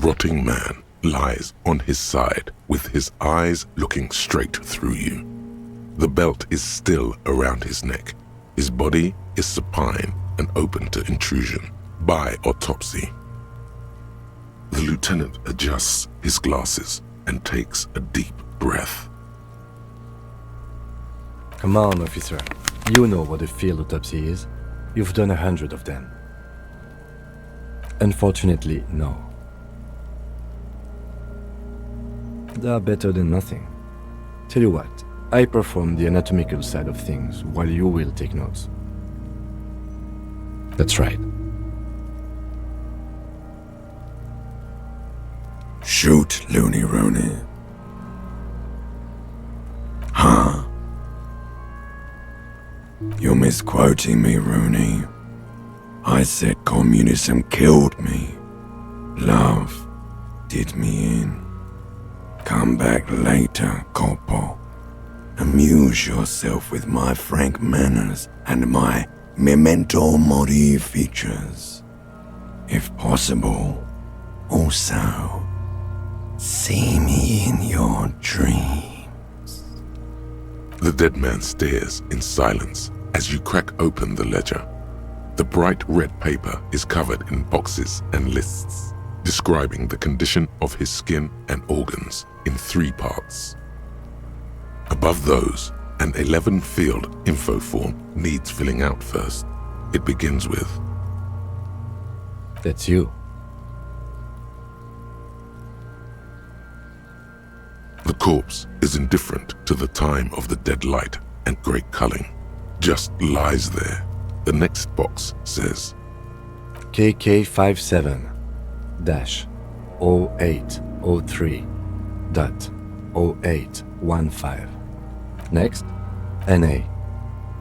rotting man lies on his side with his eyes looking straight through you. The belt is still around his neck. His body is supine and open to intrusion by autopsy. The lieutenant adjusts his glasses and takes a deep breath. Come on, officer. You know what a field autopsy is. You've done 100 of them. Unfortunately, no. They are better than nothing. Tell you what, I perform the anatomical side of things while you will take notes. That's right. Shoot, Looney Rooney. Huh? You're misquoting me, Rooney. I said communism killed me. Love did me in. Come back later, Corpo. Amuse yourself with my frank manners and my memento mori features. If possible, also, see me in your dreams. The dead man stares in silence as you crack open the ledger. The bright red paper is covered in boxes and lists, describing the condition of his skin and organs in 3 parts. Above those, an 11-field info form needs filling out first. It begins with, That's you. the corpse is indifferent to the time of the dead light and great culling, just lies there. The next box says, KK57-0803.0815. Next, NA.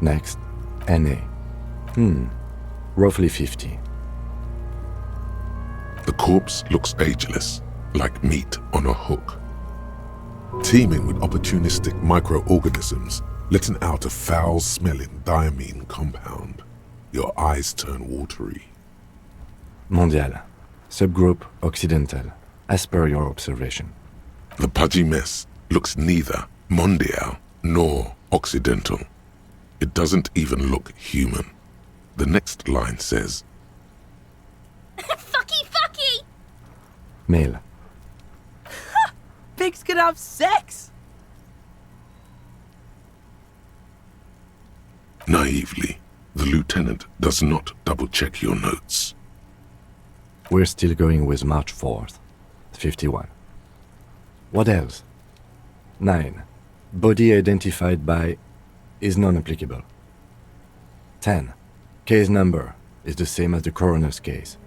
Next, NA. Roughly 50. The corpse looks ageless, like meat on a hook, teeming with opportunistic microorganisms, letting out a foul-smelling diamine compound. Your eyes turn watery. Mondial. Subgroup Occidental, as per your observation. The pudgy mess looks neither mondial nor occidental. It doesn't even look human. The next line says, Fucky fucky! Male. Pigs can have sex! Naively, the lieutenant does not double-check your notes. We're still going with March 4th, 51. What else? 9. Body identified by is non-applicable. 10. Case number is the same as the coroner's case.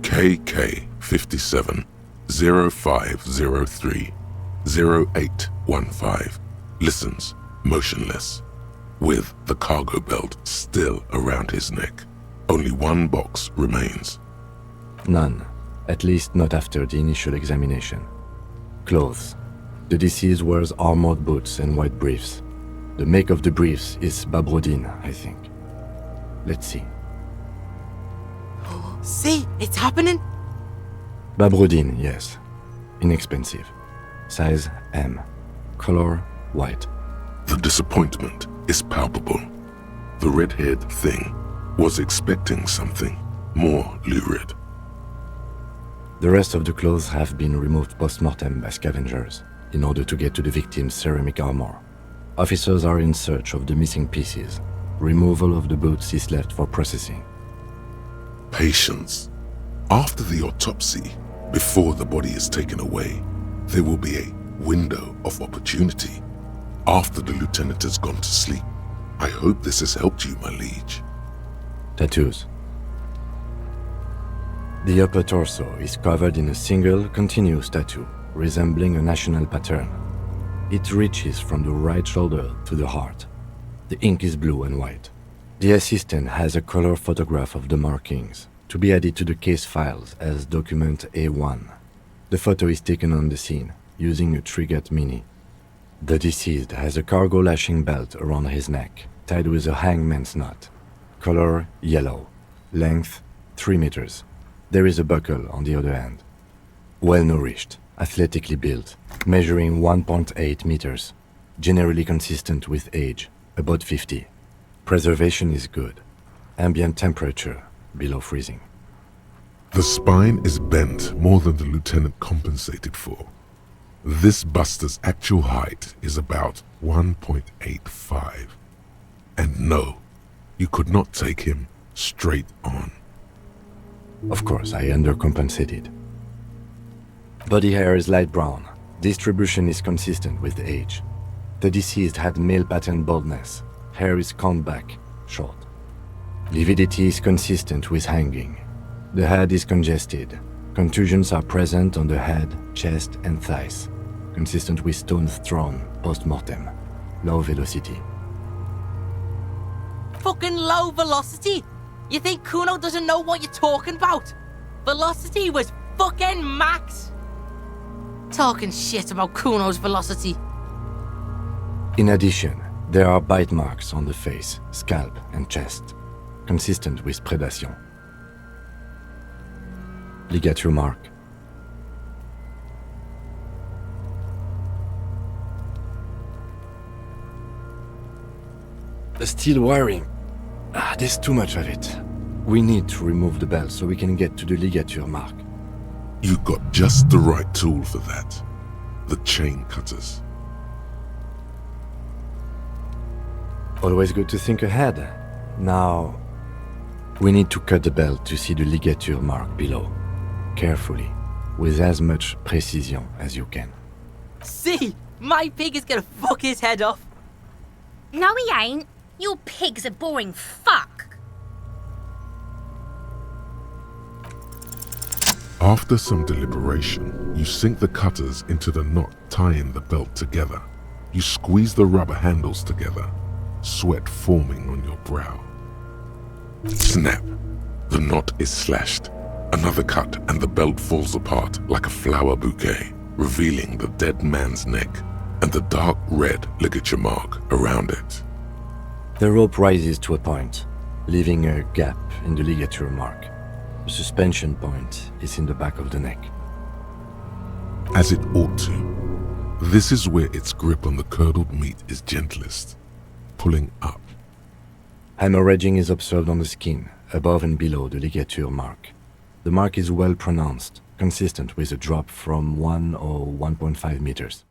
KK57 0503 0815 listens motionless, with the cargo belt still around his neck. Only 1 box remains. None, at least not after the initial examination. Clothes. The deceased wears armored boots and white briefs. The make of the briefs is Babrodine, I think. Let's see. See, it's happening. Babrodine, yes. Inexpensive. Size M. Color white. The disappointment is palpable. The red-haired thing was expecting something more lurid. The rest of the clothes have been removed post-mortem by scavengers in order to get to the victim's ceramic armor. Officers are in search of the missing pieces. Removal of the boots is left for processing. Patience. After the autopsy, before the body is taken away, there will be a window of opportunity. After the lieutenant has gone to sleep. I hope this has helped you, my liege. Tattoos. The upper torso is covered in a single, continuous tattoo, resembling a national pattern. It reaches from the right shoulder to the heart. The ink is blue and white. The assistant has a color photograph of the markings, to be added to the case files as document A1. The photo is taken on the scene, using a Trigat Mini. The deceased has a cargo lashing belt around his neck, tied with a hangman's knot. Color yellow. Length 3 meters. There is a buckle on the other end. Well-nourished, athletically built, measuring 1.8 meters, generally consistent with age, about 50. Preservation is good. Ambient temperature, below freezing. The spine is bent more than the lieutenant compensated for. This buster's actual height is about 1.85. And no, you could not take him straight on. Of course, I undercompensated. Body hair is light brown. Distribution is consistent with age. The deceased had male pattern baldness. Hair is combed back, short. Lividity is consistent with hanging. The head is congested. Contusions are present on the head, chest, and thighs, consistent with stones thrown post-mortem. Low velocity. Fucking low velocity? You think Kuno doesn't know what you're talking about? Velocity was fucking max. Talking shit about Kuno's velocity. In addition, there are bite marks on the face, scalp, and chest, consistent with predation. Ligature mark. The steel wiring. There's too much of it. We need to remove the belt so we can get to the ligature mark. You got just the right tool for that. The chain cutters. Always good to think ahead. Now, we need to cut the belt to see the ligature mark below. Carefully, with as much precision as you can. See, my pig is gonna fuck his head off. No, he ain't. Your pig's a boring fuck. After some deliberation, you sink the cutters into the knot tying the belt together. You squeeze the rubber handles together, sweat forming on your brow. Snap! The knot is slashed. Another cut and the belt falls apart like a flower bouquet, revealing the dead man's neck and the dark red ligature mark around it. The rope rises to a point, leaving a gap in the ligature mark. The suspension point is in the back of the neck. As it ought to. This is where its grip on the curdled meat is gentlest, pulling up. Hemorrhaging is observed on the skin, above and below the ligature mark. The mark is well pronounced, consistent with a drop from 1 or 1.5 meters.